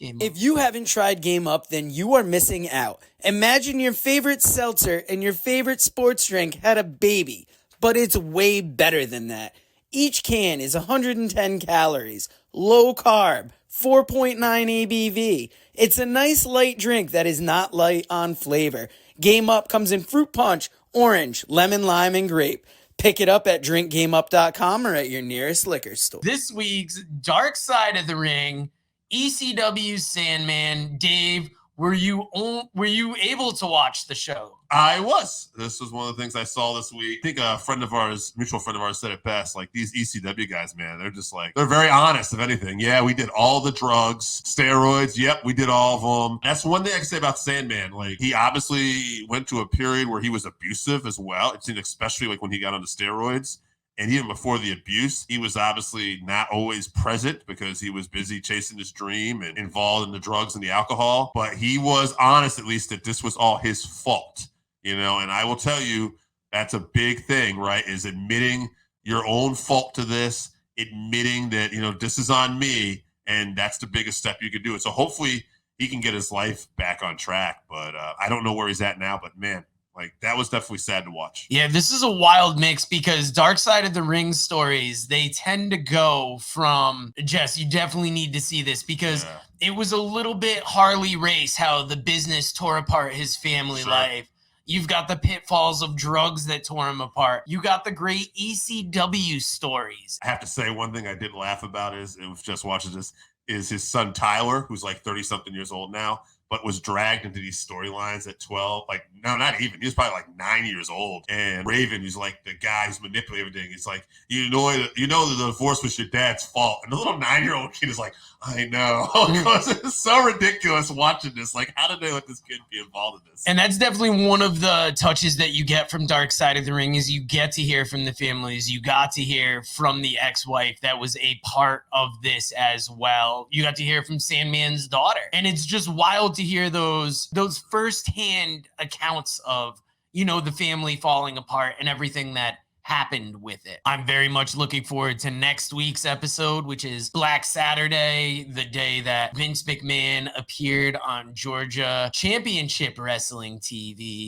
If you haven't tried Game Up, then you are missing out. Imagine your favorite seltzer and your favorite sports drink had a baby, but it's way better than that. Each can is 110 calories, low carb, 4.9 ABV. It's a nice light drink that is not light on flavor. Game Up comes in fruit punch, orange, lemon, lime, and grape. Pick it up at drinkgameup.com or at your nearest liquor store. This week's Dark Side of the Ring, ECW Sandman. Dave, were you able to watch the show? I was. This was one of the things I saw this week. I think a friend of ours, mutual friend of ours, said it best. Like, these ECW guys, man, they're just like, they're very honest, if anything. Yeah, we did all the drugs, steroids. Yep, we did all of them. That's one thing I can say about Sandman. Like, he obviously went to a period where he was abusive as well. It seemed, especially like when he got onto steroids. And even before the abuse, he was obviously not always present because he was busy chasing his dream and involved in the drugs and the alcohol. But he was honest, at least, that this was all his fault, you know. And I will tell you, that's a big thing, right? Is admitting your own fault to this, admitting that, you know, this is on me. And that's the biggest step you could do. And so hopefully he can get his life back on track. But I don't know where he's at now. But man, like, that was definitely sad to watch. Yeah, this is a wild mix because Dark Side of the Ring stories, they tend to go from, Jess, you definitely need to see this because it was a little bit Harley Race, how the business tore apart his family life. You've got the pitfalls of drugs that tore him apart. You got the great ECW stories. I have to say, one thing I did laugh about is just watching this, is his son Tyler, who's like 30-something years old now, but was dragged into these storylines at 12. Like, no, not even. He was probably like 9 years old. And Raven, who's like the guy who's manipulating everything, he's like, you know that the divorce was your dad's fault. And the little 9-year-old kid is like, I know. It's so ridiculous watching this. Like, how did they let this kid be involved in this? And that's definitely one of the touches that you get from Dark Side of the Ring is you get to hear from the families. You got to hear from the ex-wife that was a part of this as well. You got to hear from Sandman's daughter. And it's just wild to hear those firsthand accounts of, you know, the family falling apart and everything that happened with it. I'm very much looking forward to next week's episode, which is Black Saturday, the day that Vince McMahon appeared on Georgia Championship Wrestling TV.